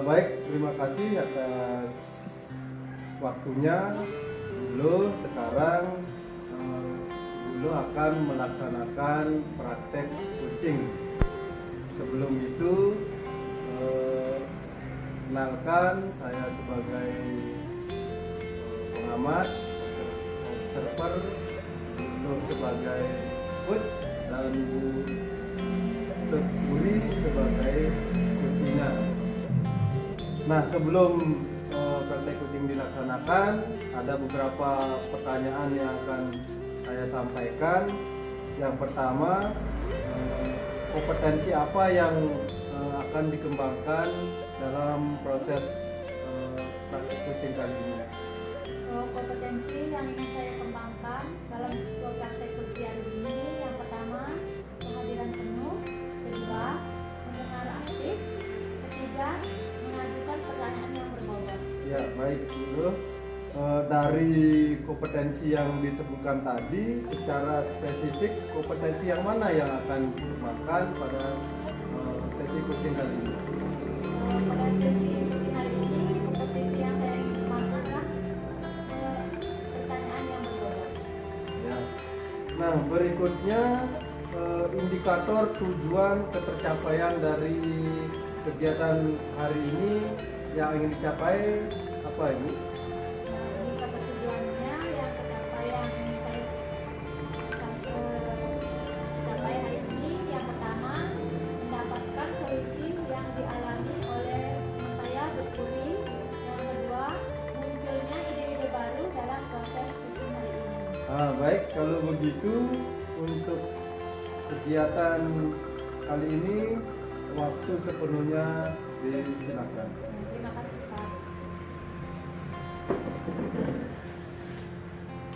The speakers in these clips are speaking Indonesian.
Baik, terima kasih atas waktunya. Dulu sekarang dulu akan melaksanakan praktek kucing. Sebelum itu kenalkan, saya sebagai pengamat, observer, untuk sebagai coach, dan Bu Puri sebagai kucingnya. Nah, sebelum praktek kucing dilaksanakan, ada beberapa pertanyaan yang akan saya sampaikan. Yang pertama, kompetensi apa yang akan dikembangkan dalam proses praktek kucing kali ini? Kompetensi yang ingin saya kembangkan dalam praktek kucing hari ini, yang pertama kehadiran penuh, kedua mendengar aktif, ketiga mengajukan pertanyaan yang berbobot. Ya, baik dulu. Dari kompetensi yang disebutkan tadi, secara spesifik kompetensi yang mana yang akan dikembangkan pada sesi kucing kali ini? Pada sesi kucing hari ini, kompetensi yang saya ingin kembangkan adalah pertanyaan yang berbobot. Ya. Nah, berikutnya indikator tujuan ketercapaian dari kegiatan hari ini yang ingin dicapai apa, Ibu? Indikator tujuannya yang tercapai yang ingin saya capai hari ini, yang pertama mendapatkan solusi yang dialami oleh teman saya, Bu Puri. Yang kedua, munculnya ide-ide baru dalam proses kucing hari ini. Baik, kalau begitu untuk kegiatan kali ini waktu sepenuhnya disilakan. Terima kasih, Pak.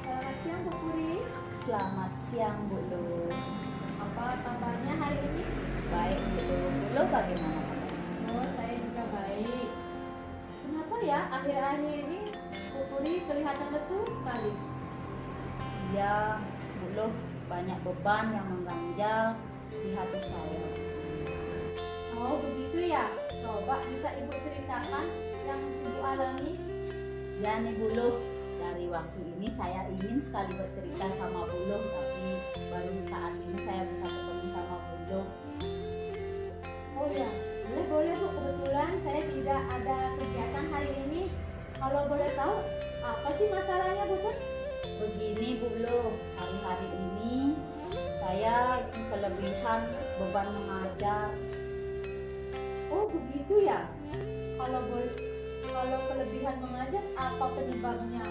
Selamat siang, Bu Puri. Selamat siang, Bu Lu. Apa kabarnya hari ini? Baik, Bu Lu. Bu Lu bagaimana kabarnya? Oh, saya juga baik. Kenapa ya akhir-akhir ini Bu Puri kelihatan lesu sekali? Iya, Bu Lu, banyak beban yang mengganjal di hati saya. Oh, begitu ya. Coba bisa Ibu ceritakan yang Ibu alami? Ya nih Bu Lu, dari waktu ini saya ingin sekali bercerita sama Bu Lu, tapi baru saat ini saya bisa ketemu sama Bu Lu. Oh ya, boleh Bu. Kebetulan saya tidak ada kegiatan hari ini. Kalau boleh tahu, apa sih masalahnya, Bu Pur? Begini Bu Lu, hari-hari ini saya kelebihan beban mengajar. Oh, begitu ya. Kalau kelebihan mengajar, apa penyebabnya?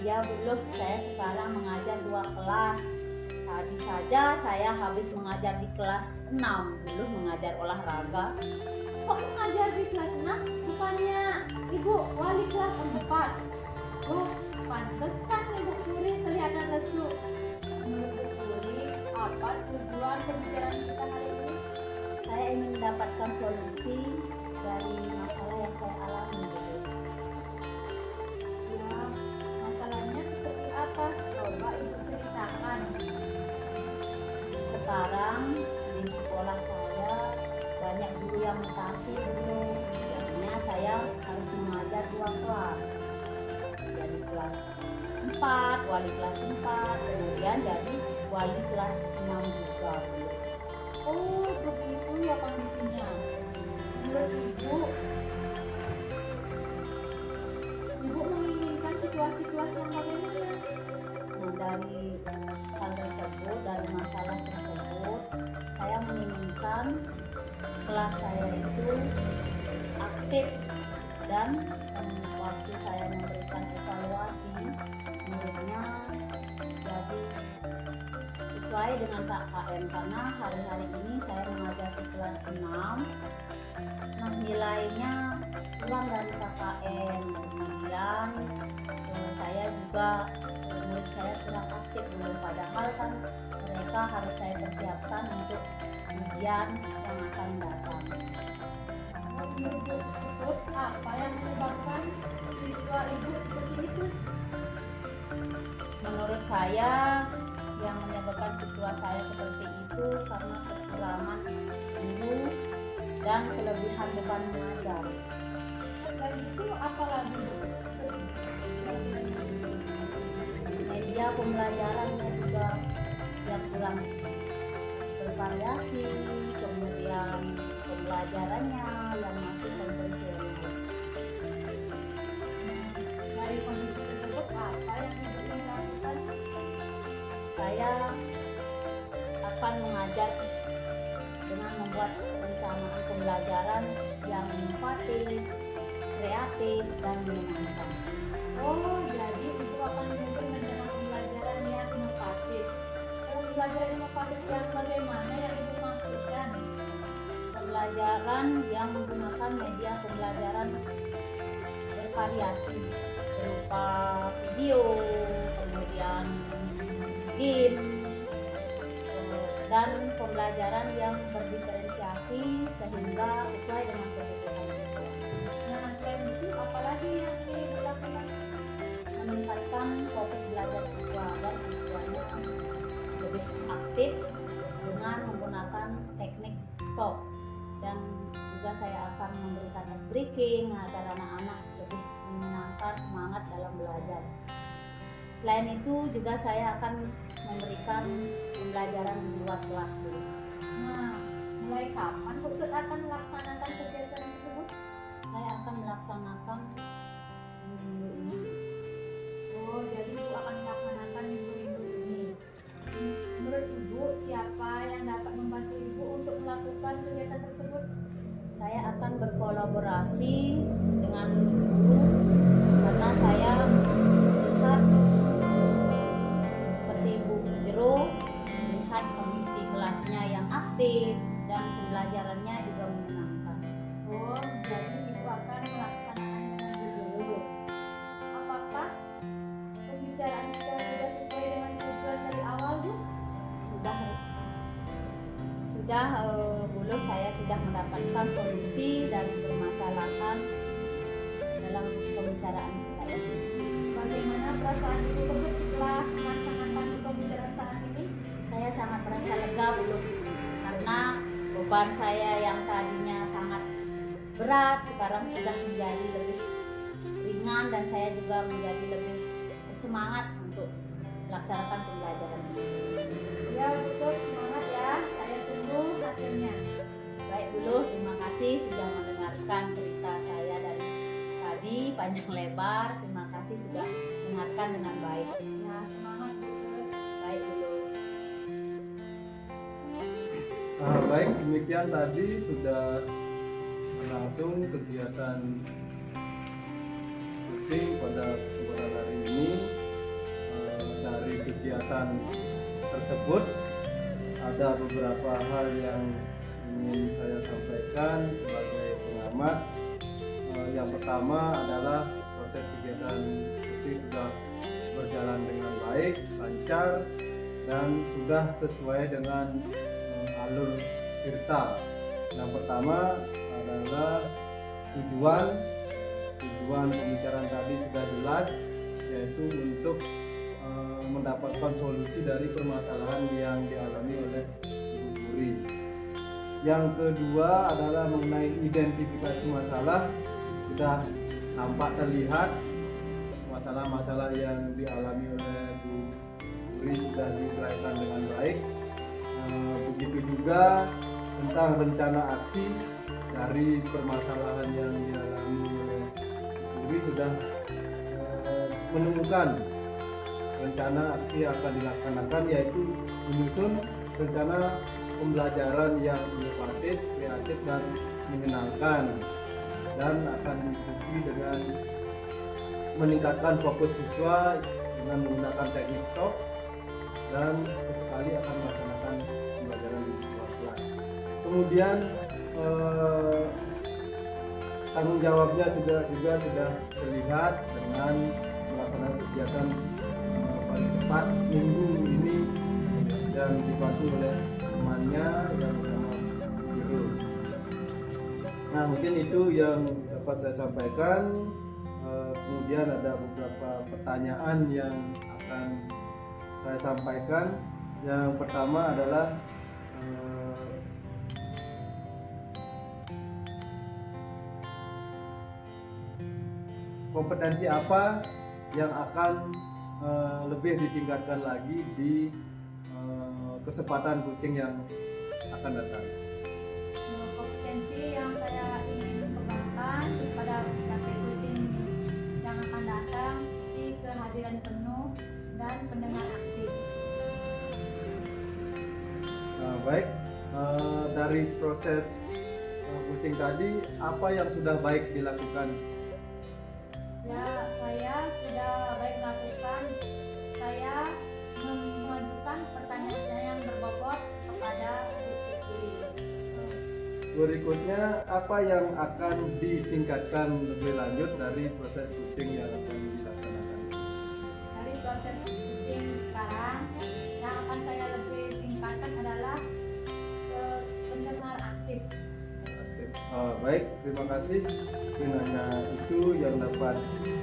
Iya Bu Lu, saya sekarang mengajar 2 kelas. Tadi saja saya habis mengajar di kelas 6, dulu mengajar olahraga. Kok mengajar di kelas 6? Bukannya Ibu wali kelas 4? Wah, pantesan Ibu Puri kelihatan lesu. Menurut Bu Puri, apa tujuan pembicaraan kita hari ini? Saya ingin mendapatkan solusi dari masalah yang saya alami gitu. Ya, masalahnya seperti apa? Coba Ibu ceritakan. Sekarang di sekolah saya banyak guru yang mutasi dulu. Jadinya saya harus mengajar 2 kelas. Jadi kelas 4, wali kelas 4, kemudian jadi wali kelas 6 juga. Oh, begitu ya kondisinya. Menurut Ibu menginginkan situasi kelas yang bagaimana? Nah, dari hal tersebut, dari masalah tersebut, saya menginginkan kelas saya itu aktif dan waktu saya memberikan evaluasi, menurutnya jadi sesuai dengan KKM, karena hari-hari ini saya mengajar di kelas 6. Nah, nilainya kurang dari KKM. Kemudian saya juga menurut saya kurang aktif dulu, padahal kan mereka harus saya persiapkan untuk ujian yang akan datang. Menurut Ibu, apa yang menyebabkan siswa Ibu seperti itu? Menurut saya yang menyebabkan siswa saya seperti itu karena kekurangan guru dan kelebihan beban mengajar. Selain itu apa lagi? Media pembelajarannya juga yang kurang bervariasi, kemudian pembelajarannya yang masih konvensional. Dari kondisi tersebut apa yang Ibu ingin lakukan? Saya akan mengajar dengan membuat perencanaan pembelajaran yang inovatif, kreatif, dan menyenangkan. Oh, jadi Ibu akan menyusun rencana pembelajaran yang inovatif. Pembelajaran inovatif yang bagaimana yang Ibu maksudkan? Pembelajaran yang menggunakan media pembelajaran bervariasi berupa video, kemudian game, dan pembelajaran yang berdiferensiasi sehingga sesuai dengan kebutuhan siswa. Nah, selain itu apalagi yang ingin Ibu lakukan? Meningkatkan fokus belajar siswa agar siswanya lebih aktif dengan menggunakan teknik stop, dan juga saya akan memberikan ice breaking agar anak-anak lebih menyenangkan semangat dalam belajar. Selain itu juga saya akan memberikan pembelajaran di luar kelas dulu. Nah, mulai kapan Bu akan melaksanakan kegiatan tersebut? Saya akan melaksanakan minggu ini. Oh, jadi Ibu akan melaksanakan minggu-minggu ini. Menurut Ibu, siapa yang dapat membantu Ibu untuk melakukan kegiatan tersebut? Saya akan berkolaborasi dengan guru karena saya melihat seperti Bu Jero melihat kondisi kelasnya yang aktif dan pembelajarannya juga menyenangkan. Oh, jadi Ibu akan melaksanakannya dengan jujur. Apakah pembicaraan kita sudah sesuai dengan tujuan dari awal, Bu? Dulu saya sudah mendapatkan solusi dari permasalahan dalam pembicaraan kita ini. Bagaimana perasaan Ibu tersebut setelah melaksanakan pembicaraan saat ini? Saya sangat merasa lega dulu karena beban saya yang tadinya sangat berat sekarang sudah menjadi lebih ringan, dan saya juga menjadi lebih semangat untuk melaksanakan pembelajaran ini. Ya, betul, semangat ya. Saya tunggu hasilnya. Baik dulu, terima kasih sudah mendengarkan cerita saya dari tadi panjang lebar. Terima kasih sudah mendengarkan dengan baik. Ya, semangat betul. Baik dulu. Baik, demikian tadi sudah langsung kegiatan coaching pada kesempatan hari ini. Dari kegiatan tersebut ada beberapa hal yang ingin saya sampaikan sebagai pengamat. Yang pertama adalah proses kegiatan coaching sudah berjalan dengan baik, lancar, dan sudah sesuai dengan alur cerita. Yang pertama adalah tujuan pembicaraan tadi sudah jelas, yaitu untuk mendapatkan solusi dari permasalahan yang dialami oleh Ibu Puri. Yang kedua adalah mengenai identifikasi masalah. Sudah nampak terlihat masalah-masalah yang dialami oleh Bu Puri sudah diuraikan dengan baik. Begitu juga tentang rencana aksi dari permasalahan yang dialami oleh Bu Puri sudah menemukan rencana aksi yang akan dilaksanakan, yaitu menyusun rencana pembelajaran yang inovatif, kreatif, dan menyenangkan, dan akan diikuti dengan meningkatkan fokus siswa dengan menggunakan teknik stop, dan sesekali akan melaksanakan pembelajaran di luar kelas. Kemudian tanggung jawabnya juga sudah terlihat dengan melaksanakan kegiatan paling cepat minggu ini dan dibantu oleh temannya yang bernama Guru. Nah, mungkin itu yang dapat saya sampaikan. Kemudian ada beberapa pertanyaan yang akan saya sampaikan. Yang pertama adalah kompetensi apa yang akan lebih ditingkatkan lagi di kesempatan coaching yang akan datang? Kompetensi yang saya ingin kembangkan pada praktek coaching yang akan datang seperti kehadiran penuh dan pendengar aktif. Baik, dari proses coaching tadi, apa yang sudah baik dilakukan? Ya, saya sudah baik melakukan. Saya mengajukan pertanyaan yang berbobot kepada guru. Berikutnya, apa yang akan ditingkatkan lebih lanjut dari proses coaching yang akan dilaksanakan? Dari proses coaching sekarang, yang akan saya lebih tingkatkan adalah pendengar aktif. Baik, terima kasih. Mungkin hanya itu yang dapat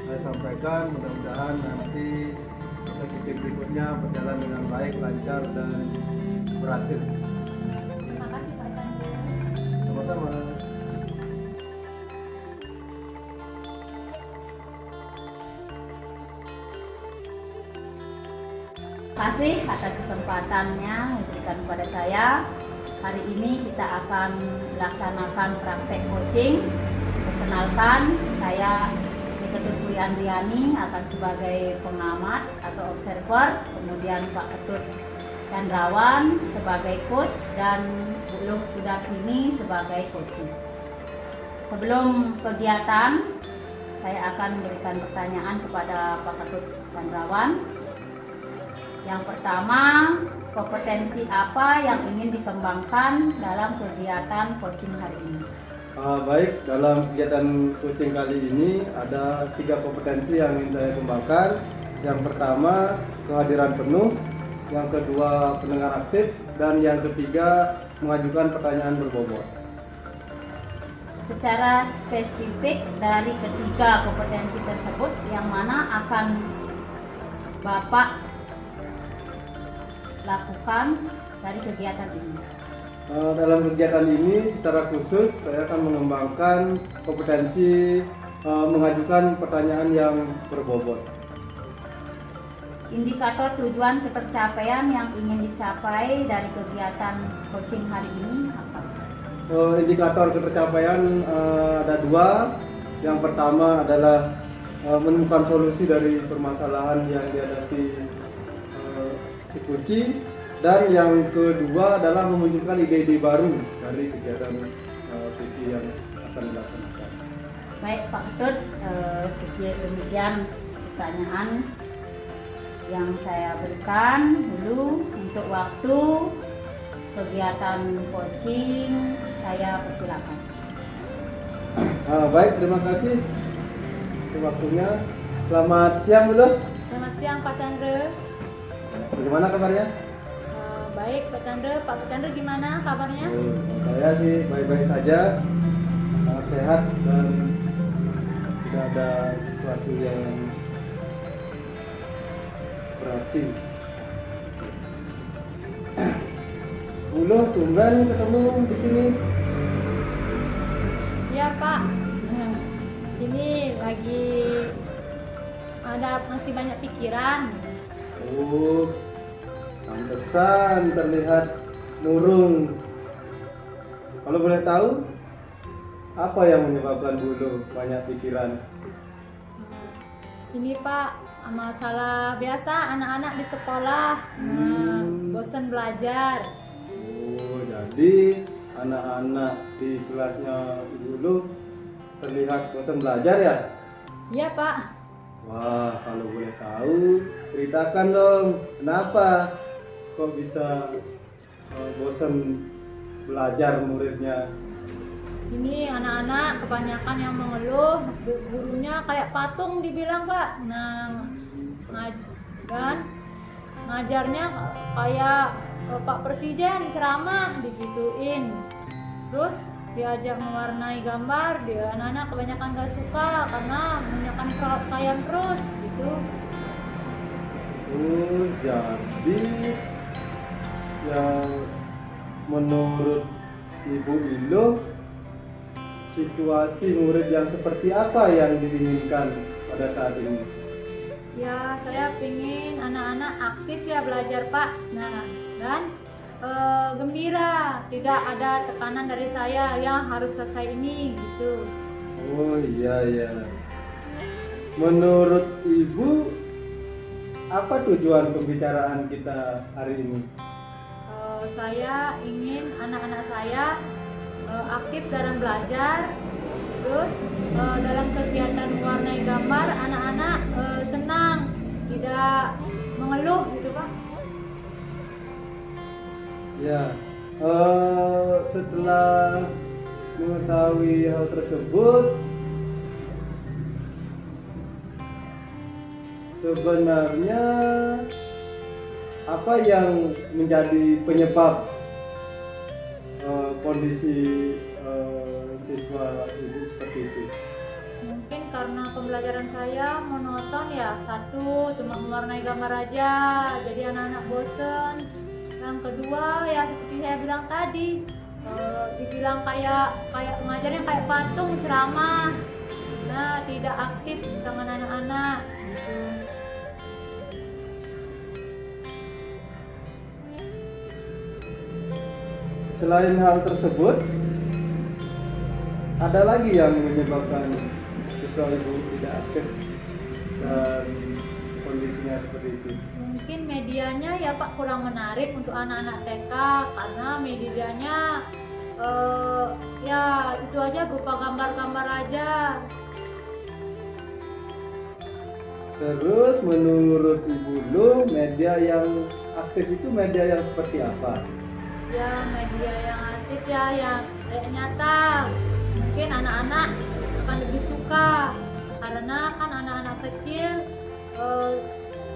saya sampaikan. Mudah-mudahan nanti coaching berikutnya berjalan dengan baik, lancar, dan berhasil. Terima kasih Pak Chandra. Sama-sama. Terima kasih atas kesempatannya memberikan kepada saya. Hari ini kita akan melaksanakan praktek coaching. Perkenalkan, saya Ketut Puri Andriani akan sebagai pengamat atau observer, kemudian Pak Ketut Chandrawan sebagai coach dan Bu sudah kini sebagai coaching. Sebelum kegiatan, saya akan memberikan pertanyaan kepada Pak Ketut Chandrawan. Yang pertama, kompetensi apa yang ingin dikembangkan dalam kegiatan coaching hari ini? Baik, dalam kegiatan coaching kali ini ada 3 kompetensi yang ingin saya kembangkan. Yang pertama, kehadiran penuh. Yang kedua, pendengar aktif. Dan yang ketiga, mengajukan pertanyaan berbobot. Secara spesifik dari ketiga kompetensi tersebut, yang mana akan Bapak lakukan dari kegiatan ini? Dalam kegiatan ini secara khusus saya akan mengembangkan kompetensi mengajukan pertanyaan yang berbobot. Indikator tujuan ketercapaian yang ingin dicapai dari kegiatan coaching hari ini apa? Indikator ketercapaian ada 2. Yang pertama adalah menemukan solusi dari permasalahan yang dihadapi si coaching, dan yang kedua adalah memunculkan ide-ide baru dari kegiatan coaching yang akan dilaksanakan. Baik Pak Ketut, demikian pertanyaan yang saya berikan dulu. Untuk waktu kegiatan coaching saya persilakan. Baik, terima kasih untuk waktunya. Selamat siang dulu. Selamat siang Pak Chandra. Bagaimana kabarnya? Baik Pak Chandra. Pak Chandra gimana kabarnya? Saya sih baik-baik saja, sangat sehat dan tidak ada sesuatu yang berarti. Ulu, tumben ketemu di sini. Iya Pak. Ini lagi masih banyak pikiran. Oh, pantesan terlihat murung. Kalau boleh tahu, apa yang menyebabkan Bulu banyak pikiran? Ini Pak, masalah biasa anak-anak di sekolah, bosan belajar. Oh, jadi anak-anak di kelasnya Bulu terlihat bosan belajar ya? Iya Pak. Wah, kalau boleh tahu, ceritakan dong, kenapa kok bisa bosan belajar muridnya? Ini anak-anak kebanyakan yang mengeluh, gurunya kayak patung dibilang Pak. Nah, ngajarnya kayak Pak Presiden ceramah digituin. Terus diajak mewarnai gambar, dia anak-anak kebanyakan gak suka karena menyakan pakaian terus gitu. Oh, jadi yang menurut Ibu Ilo, situasi murid yang seperti apa yang diinginkan pada saat ini? Ya, saya pingin anak-anak aktif ya belajar Pak. Nah, dan gembira, tidak ada tekanan dari saya yang harus selesai ini gitu. Oh iya ya. Menurut Ibu, apa tujuan pembicaraan kita hari ini? Saya ingin anak-anak saya aktif dalam belajar, terus dalam kegiatan mewarnai gambar anak-anak senang, tidak mengeluh gitu Pak. Ya, setelah mengetahui hal tersebut, sebenarnya apa yang menjadi penyebab kondisi siswa Ibu seperti itu? Mungkin karena pembelajaran saya monoton ya, satu cuma mewarnai gambar aja, jadi anak-anak bosen. Yang kedua ya seperti saya bilang tadi, dibilang kayak mengajarnya kayak patung ceramah, nah tidak aktif dengan anak-anak. Selain hal tersebut, ada lagi yang menyebabkan siswa Ibu tidak aktif dan kondisinya seperti itu? Mungkin medianya ya Pak kurang menarik untuk anak-anak TK, karena medianya ya itu aja berupa gambar-gambar aja. Terus menurut Ibu Lu, media yang aktif itu media yang seperti apa? Ya media yang aktif ya yang kayak nyata, mungkin anak-anak akan lebih suka, karena kan anak-anak kecil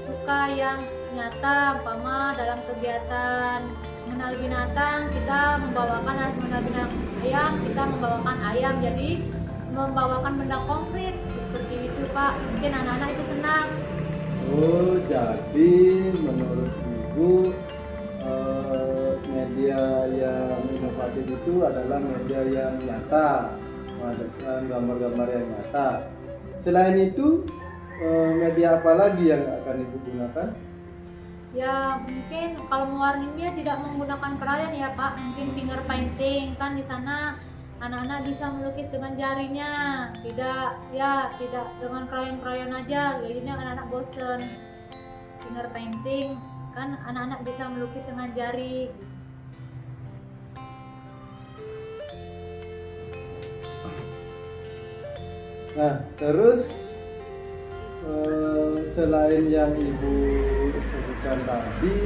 suka yang nyata. Umpama dalam kegiatan mengenal binatang, kita membawakan mengenal binatang ayam, kita membawakan ayam, jadi membawakan benda konkret seperti itu Pak. Mungkin anak-anak itu senang. Oh, jadi menurut Ibu media yang inovatif itu adalah media yang nyata, menghadirkan gambar-gambar yang nyata. Selain itu, media apa lagi yang akan Ibu gunakan? Ya mungkin kalau mewarnainya tidak menggunakan krayon ya Pak, mungkin finger painting, kan di sana anak-anak bisa melukis dengan jarinya, tidak dengan krayon-krayon aja, jadinya anak-anak bosen. Finger painting kan anak-anak bisa melukis dengan jari. Nah, terus selain yang Ibu sebutkan tadi,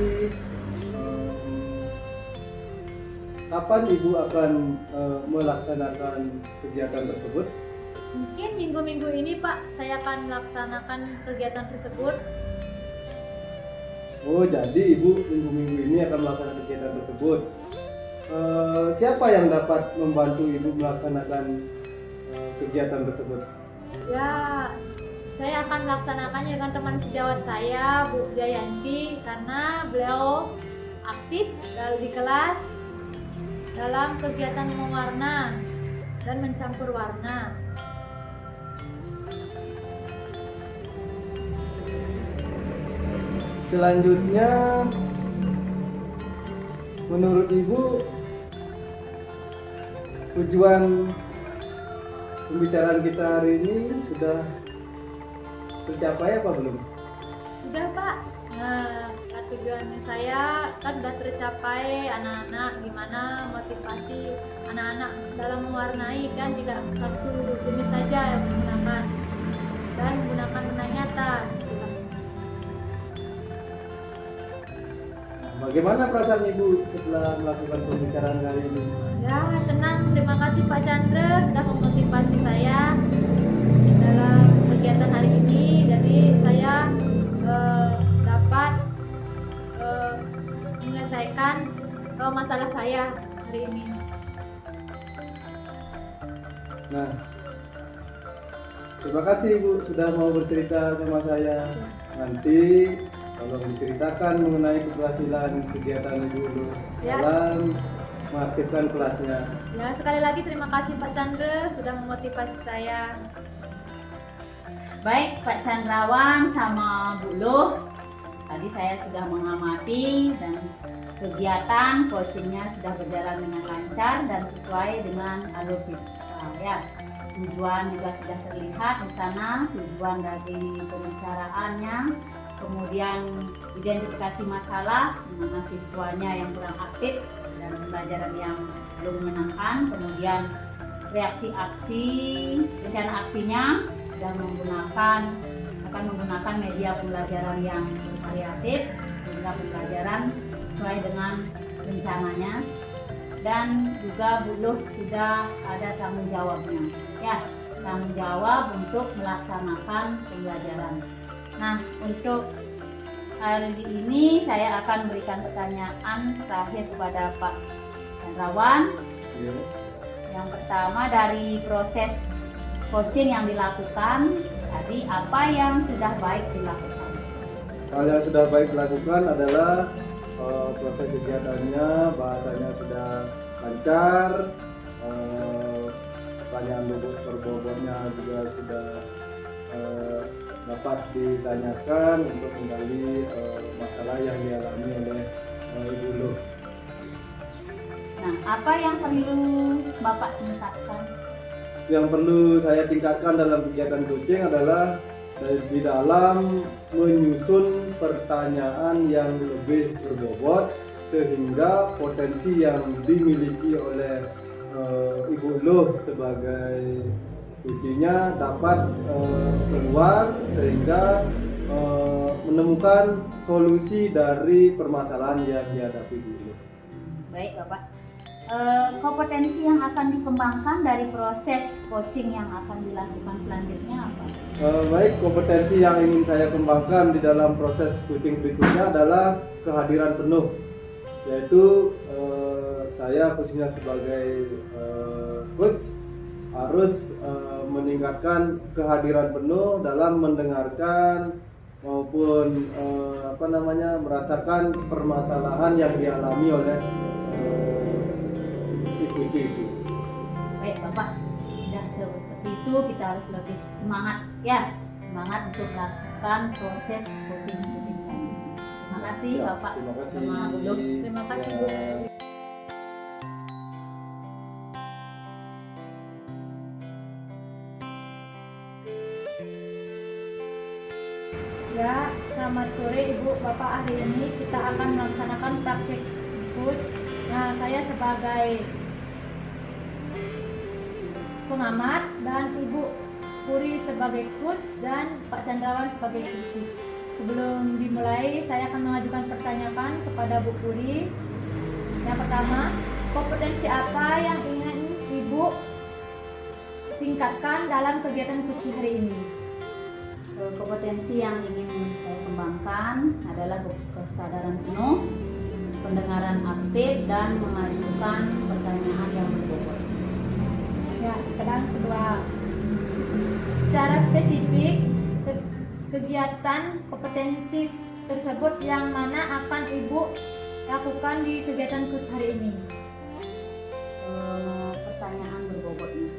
kapan Ibu akan melaksanakan kegiatan tersebut? Mungkin minggu-minggu ini Pak, saya akan melaksanakan kegiatan tersebut. Oh, jadi Ibu minggu-minggu ini akan melaksanakan kegiatan tersebut. Siapa yang dapat membantu Ibu melaksanakan kegiatan tersebut? Ya, saya akan melaksanakannya dengan teman sejawat saya, Bu Jayanti, karena beliau aktif di kelas dalam kegiatan mewarna dan mencampur warna. Selanjutnya, menurut Ibu, tujuan pembicaraan kita hari ini sudah tercapai apa belum? Sudah Pak. Nah, tujuannya saya kan sudah tercapai. Anak-anak gimana motivasi anak-anak dalam mewarnai, kan tidak satu jenis saja yang digunakan dan menggunakan warna nyata. Bagaimana perasaan Ibu setelah melakukan pembicaraan kali ini? Ya senang, terima kasih Pak Chandra sudah memotivasi saya dalam kegiatan hari ini. Jadi saya dapat menyelesaikan masalah saya hari ini. Nah, terima kasih Ibu sudah mau bercerita sama saya. Nanti tolong diceritakan mengenai keberhasilan kegiatan Ibu dulu Ya. dalam mengaktifkan kelasnya. Ya sekali lagi terima kasih Pak Chandra sudah memotivasi saya. Baik Pak Candrawan sama Bu Luh, tadi saya sudah mengamati dan kegiatan coachingnya sudah berjalan dengan lancar dan sesuai dengan alur kita ya. Tujuan juga sudah terlihat di sana, tujuan dari pembicaraannya, kemudian identifikasi masalah, mana siswanya yang kurang aktif dan pembelajaran yang belum menyenangkan, kemudian reaksi aksi, rencana aksinya, dan akan menggunakan media pembelajaran yang variatif sehingga pembelajaran sesuai dengan rencananya. Dan juga Bu Luh sudah ada tanggung jawabnya ya, tanggung jawab untuk melaksanakan pembelajaran. Nah, untuk hari ini saya akan berikan pertanyaan terakhir kepada Pak Candrawan. Iya. Yang pertama, dari proses coaching yang dilakukan tadi, apa yang sudah baik dilakukan? Hal yang sudah baik dilakukan adalah proses kegiatannya, bahasanya sudah lancar, pertanyaan berbobotnya juga sudah dapat ditanyakan untuk menggali masalah yang dialami oleh Ibu Luh. Nah, apa yang perlu Bapak tingkatkan? Yang perlu saya tingkatkan dalam kegiatan coaching adalah di dalam menyusun pertanyaan yang lebih berbobot sehingga potensi yang dimiliki oleh Ibu Luh sebagai coachingnya dapat keluar sehingga menemukan solusi dari permasalahan yang dihadapi Ibu Luh. Baik Bapak, kompetensi yang akan dikembangkan dari proses coaching yang akan dilakukan selanjutnya apa? Baik, kompetensi yang ingin saya kembangkan di dalam proses coaching berikutnya adalah kehadiran penuh, yaitu saya khususnya sebagai coach harus meningkatkan kehadiran penuh dalam mendengarkan maupun merasakan permasalahan yang dialami oleh si coaching itu. Baik Bapak, sudah seperti itu kita harus lebih semangat ya, semangat untuk melakukan proses coaching saya. Terima kasih Siap, Bapak. terima kasih. Sama Bu Luh. Terima kasih Ya. Bu. Ya, selamat sore Ibu Bapak. Hari ini kita akan melaksanakan praktik coach. Nah, saya sebagai pengamat dan Ibu Puri sebagai coach dan Pak Candrawan sebagai coach. Sebelum dimulai, saya akan mengajukan pertanyaan kepada Bu Puri. Yang pertama, kompetensi apa yang ingin Ibu tingkatkan dalam kegiatan coach hari ini? Kompetensi yang ingin saya kembangkan adalah kesadaran penuh, pendengaran aktif, dan mengajukan pertanyaan yang berbobot. Ya, sekarang kedua, secara spesifik kegiatan kompetensi tersebut yang mana akan Ibu lakukan di kegiatan coach hari ini? Pertanyaan berbobotnya.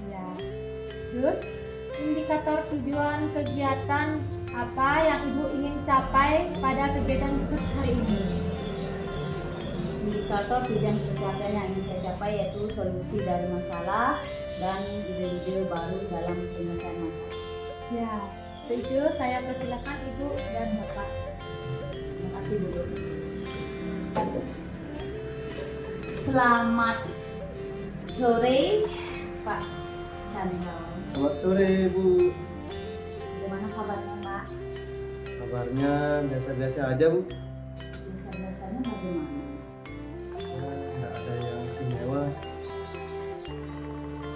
Ya. Terus indikator tujuan kegiatan apa yang Ibu ingin capai pada kegiatan coach hari ini? Indikator tujuan kegiatan yang ingin saya capai yaitu solusi dari masalah dan ide-ide baru dalam penyelesaian masalah. Ya, itu saya persilakan Ibu dan Bapak. Terima kasih Bu. Selamat sore Pak Chandra. Selamat sore Bu. Bagaimana kabarnya Pak? Kabarnya biasa-biasa aja Bu. Biasa-biasanya bagaimana? Nggak ada yang istimewa.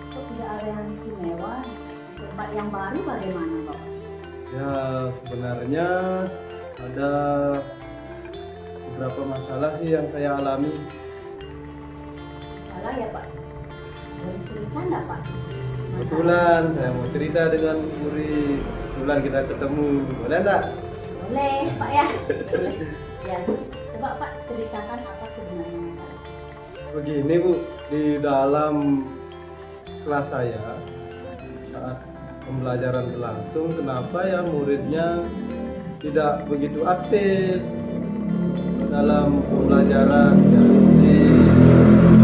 Kok tidak ada yang istimewa? Tempat yang baru bagaimana Bapak? Ya sebenarnya ada beberapa masalah sih yang saya alami. Salah ya Pak? Boleh cerita enggak Pak? Kebetulan saya mau cerita dengan Bu Puri. Kebetulan kita ketemu, boleh enggak? Boleh Pak ya? Boleh. Ya, coba Pak ceritakan apa sebenarnya masalah. Begini Bu, di dalam kelas saya saat pembelajaran berlangsung, kenapa ya muridnya tidak begitu aktif dalam pembelajaran, jadi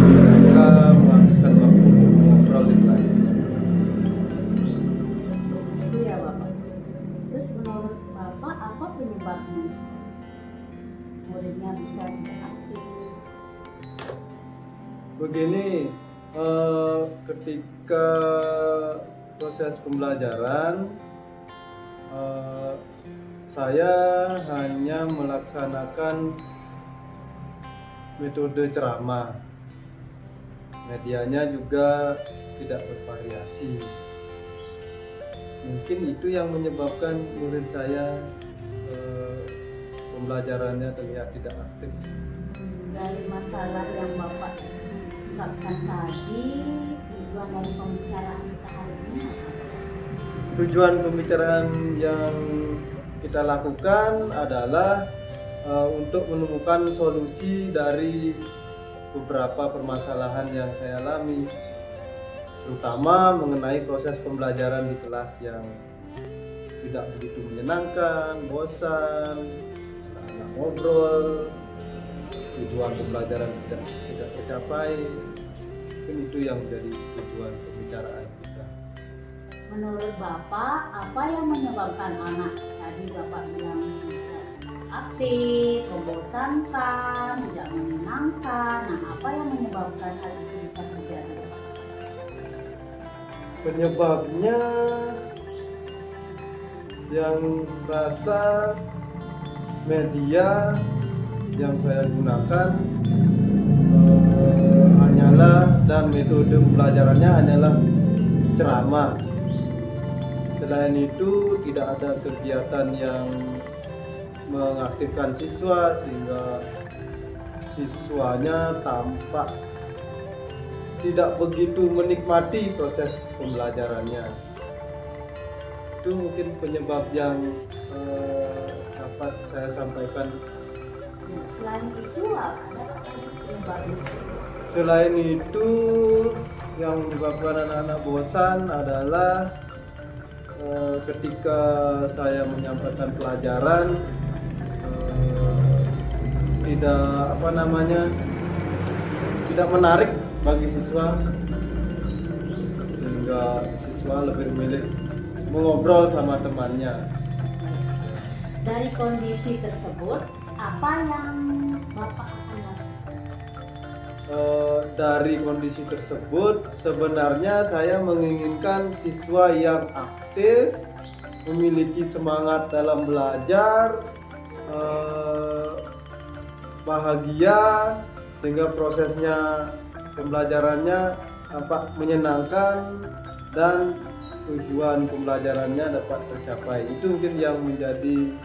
mereka menghabiskan waktu untuk mengobrol di kelas. Itu ya Bapak. Terus menurut Bapak apa penyebabnya muridnya bisa tidak aktif? Begini, ketika proses pembelajaran, saya hanya melaksanakan metode ceramah. Medianya juga tidak bervariasi. Mungkin itu yang menyebabkan murid saya pembelajarannya terlihat tidak aktif. Dari masalah yang Bapak ungkapkan tadi, tujuan dari pembicaraan kita hari ini apa? Tujuan pembicaraan yang kita lakukan adalah untuk menemukan solusi dari beberapa permasalahan yang saya alami, terutama mengenai proses pembelajaran di kelas yang tidak begitu menyenangkan, bosan, anak ngobrol, tujuan pembelajaran tidak tercapai. Mungkin itu yang menjadi tujuan pembicaraan kita. Menurut Bapak, apa yang menyebabkan anak tadi Bapak bilang aktif, membosankan, tidak menyenangkan? Nah, apa yang menyebabkan hal itu bisa terjadi? Penyebabnya yang rasa media yang saya gunakan hanyalah, dan metode pembelajarannya hanyalah ceramah. Selain itu tidak ada kegiatan yang mengaktifkan siswa sehingga siswanya tampak tidak begitu menikmati proses pembelajarannya. Itu mungkin penyebab yang dapat saya sampaikan. Selain itu, ada penyebabnya? Selain itu, yang menyebabkan anak-anak bosan adalah ketika saya menyampaikan pelajaran tidak menarik bagi siswa, sehingga siswa lebih memilih mengobrol sama temannya. Dari kondisi tersebut, apa yang Bapak akan lakukan? Dari kondisi tersebut, sebenarnya saya menginginkan siswa yang aktif, memiliki semangat dalam belajar, bahagia, sehingga prosesnya pembelajarannya tampak menyenangkan dan tujuan pembelajarannya dapat tercapai. Itu mungkin yang menjadi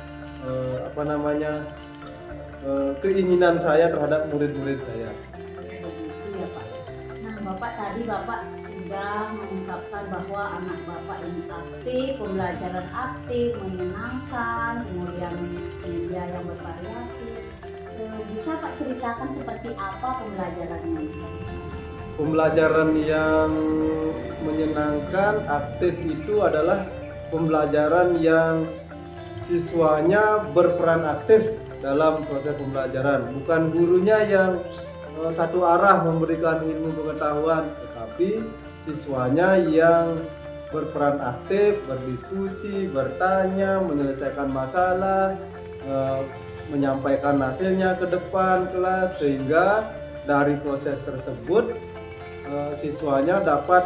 keinginan saya terhadap murid-murid saya. Iya Pak. Nah Bapak tadi sudah mengungkapkan bahwa anak Bapak ini aktif, pembelajaran aktif, menyenangkan, kemudian media yang bervariasi. Bisa Pak ceritakan seperti apa pembelajarannya? Pembelajaran yang menyenangkan, aktif itu adalah pembelajaran yang siswanya berperan aktif dalam proses pembelajaran, bukan gurunya yang satu arah memberikan ilmu pengetahuan, tetapi siswanya yang berperan aktif, berdiskusi, bertanya, menyelesaikan masalah, menyampaikan hasilnya ke depan kelas, sehingga dari proses tersebut siswanya dapat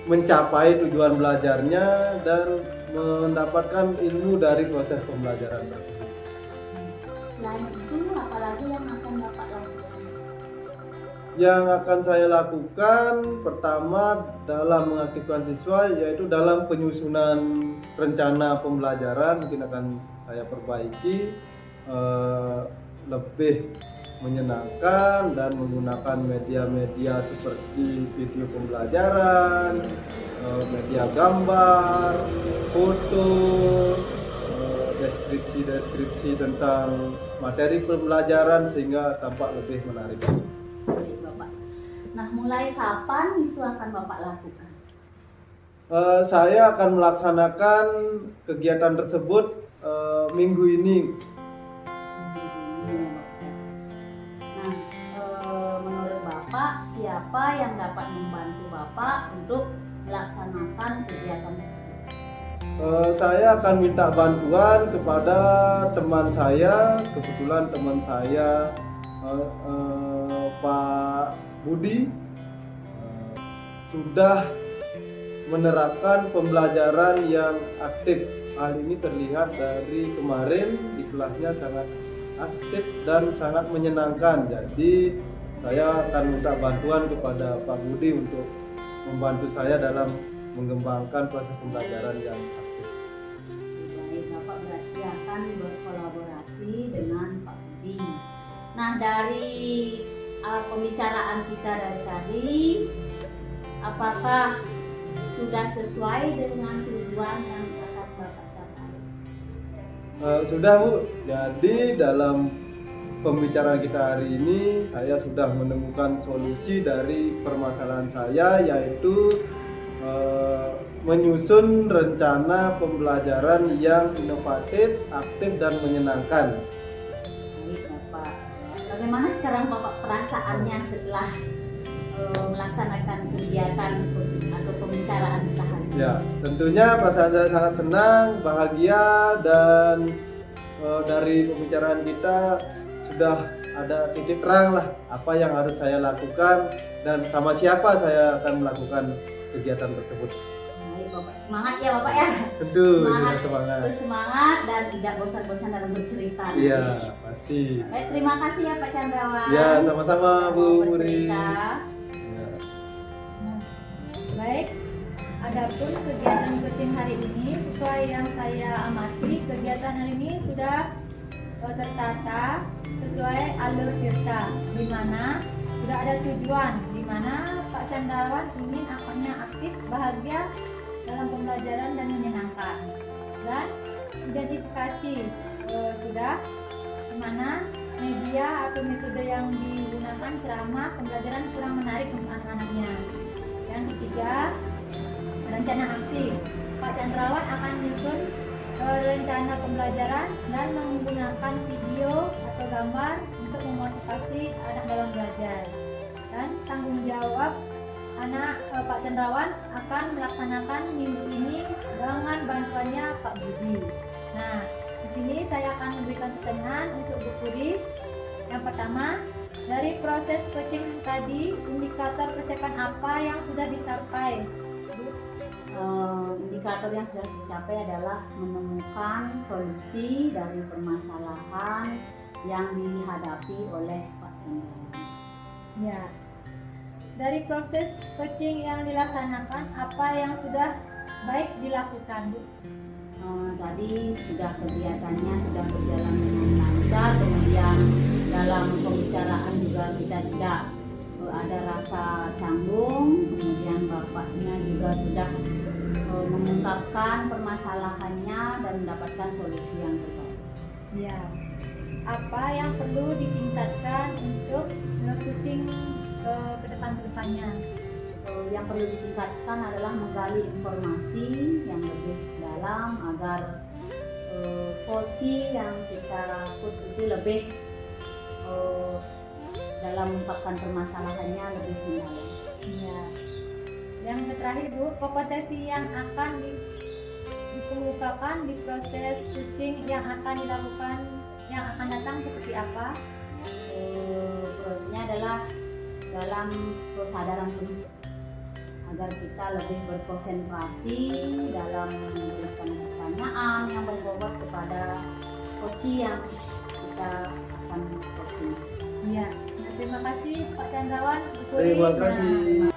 mencapai tujuan belajarnya dan mendapatkan ilmu dari proses pembelajaran tersebut. Selain itu, apalagi yang akan Bapak lakukan? Yang akan saya lakukan pertama dalam mengaktifkan siswa yaitu dalam penyusunan rencana pembelajaran, mungkin akan saya perbaiki lebih menyenangkan dan menggunakan media-media seperti video pembelajaran, media gambar, foto, deskripsi tentang materi pembelajaran sehingga tampak lebih menarik. Baik Bapak. Nah, mulai kapan itu akan Bapak lakukan? Saya akan melaksanakan kegiatan tersebut minggu ini. Nah, menurut Bapak, siapa yang dapat membantu Bapak untuk melaksanakan kegiatan tersebut? Saya akan minta bantuan kepada teman saya. Kebetulan teman saya Pak Budi sudah menerapkan pembelajaran yang aktif. Hal ini terlihat dari kemarin di kelasnya sangat aktif dan sangat menyenangkan. Jadi saya akan minta bantuan kepada Pak Budi untuk membantu saya dalam mengembangkan proses pembelajaran yang aktif. Baik, Bapak berarti akan berkolaborasi dengan Pak Budi. Nah, dari pembicaraan kita dari tadi, apakah sudah sesuai dengan tujuan yang akan Bapak capai? Sudah Bu, jadi dalam pembicaraan kita hari ini saya sudah menemukan solusi dari permasalahan saya, yaitu menyusun rencana pembelajaran yang inovatif, aktif dan menyenangkan. Baik Bapak, bagaimana sekarang Bapak perasaannya setelah melaksanakan kegiatan atau pembicaraan kita hari ini? Ya, tentunya perasaan saya sangat senang, bahagia, dan dari pembicaraan kita sudah ada titik terang lah apa yang harus saya lakukan dan sama siapa saya akan melakukan kegiatan tersebut. Baik Bapak, semangat ya Bapak ya. Tentu Semangat, semangat. bersemangat dan tidak bosan-bosan dalam bercerita. Iya, pasti. Baik, terima kasih ya Pak Candrawan. Ya, sama-sama Bu Mau Muri. bercerita. Ya. Baik, adapun kegiatan coaching hari ini sesuai yang saya amati, kegiatan hari ini sudah tertata sesuai alur kita, di mana sudah ada tujuan, di mana Pak Candrawan ingin akannya aktif, bahagia dalam pembelajaran dan menyenangkan. Dan identifikasi sudah, di mana media atau metode yang digunakan ceramah pembelajaran kurang menarik untuk anak-anaknya. Yang ketiga, rencana aksi. Pak Candrawan akan menyusun rencana pembelajaran dan menggunakan video atau gambar untuk memotivasi anak dalam belajar. Dan tanggung jawab anak Pak Candrawan akan melaksanakan minggu ini dengan bantuannya Pak Budi. Nah, di sini saya akan memberikan pertanyaan untuk Bu Puri. Yang pertama, dari proses coaching tadi, indikator kecekapan apa yang sudah dicapai? Indikator yang sudah dicapai adalah menemukan solusi dari permasalahan yang dihadapi oleh Pak Candrawan. Ya. Dari proses coaching yang dilaksanakan, apa yang sudah baik dilakukan, Bu? Tadi sudah kegiatannya sudah berjalan dengan lancar, kemudian dalam pembicaraan juga kita tidak ada rasa canggung, kemudian bapaknya juga sudah mengungkapkan permasalahannya dan mendapatkan solusi yang terbaik. Ya. Apa yang perlu ditingkatkan untuk coaching ke depannya? Yang perlu ditingkatkan adalah menggali informasi yang lebih dalam agar coaching yang kita put itu lebih dalam mengungkapkan permasalahannya lebih mendalam. Ya. Yang terakhir Bu, kompetensi yang akan dikemukakan di proses coaching yang akan dilakukan yang akan datang seperti apa? Prosesnya adalah dalam kesadaran penuh agar kita lebih berkonsentrasi dalam memberikan pertanyaan yang berbobot kepada coaching yang kita akan coaching. Iya. Terima kasih Pak Candrawan. Bu Puri. Terima Nah, kasih.